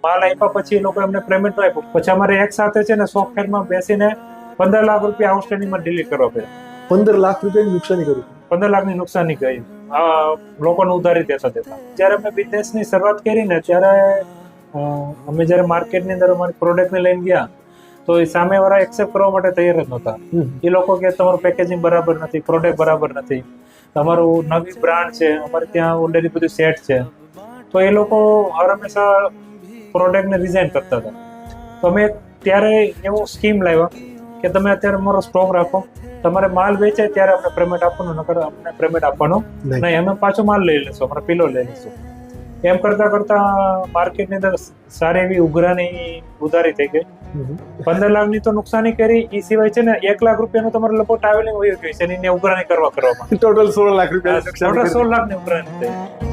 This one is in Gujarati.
માલ આપ્યા પછી એ લોકો એમને પેમેન્ટ આપ્યું, પછી અમારે એક સાથે છે ને સોફ્ટવેરમાં બેસીને 15 લાખ રૂપિયા આઉટસ્ટેન્ડિંગમાં ડિલીટ કરવા પડ્યા. 15 લાખ રૂપિયાની નુકસાની કરી. 15 લાખની નુકસાની ગઈ લોકોને ઉધારી દેતા દેતા. જ્યારે અમે બિઝનેસની શરૂઆત કરી ને ત્યારે અમે જ્યારે માર્કેટની અંદર અમારી પ્રોડક્ટને લઈને ગયા તો એ સામેવાળા એક્સેપ્ટ કરવા માટે તૈયાર જ નહોતા. એ લોકો કે તમારું પેકેજિંગ બરાબર નથી, પ્રોડક્ટ બરાબર નથી, તમારું નવી બ્રાન્ડ છે, અમારે ત્યાં ઓલરેડી બધું સેટ છે. તો એ લોકો હર હંમેશા પ્રોડક્ટને ડિઝાઇન કરતા હતા. તો અમે ત્યારે એવું સ્કીમ લાવ્યા કે તમે અત્યારે અમારો સ્ટોક રાખો, તમારે માલ વેચે ત્યારે અમને પેમેન્ટ આપવાનું, નકર અમને પેમેન્ટ આપવાનું નહીં, અમે પાછો માલ લઈ લેશું, અમારે પિલો લઈ લેશું. એમ કરતા કરતા માર્કેટની અંદર સારી એવી ઉધારી થઈ ગઈ. 15 લાખની તો નુકસાની કરી, એ સિવાય છે ને 1 લાખ રૂપિયાનું તમારે લોકો ટ્રાવેલિંગ હોય છે, એની ઉઘરાણી કરવામાં ટોટલ 16 લાખ રૂપિયા. ટોટલ 16 લાખની ઉઘરાણી થઈ.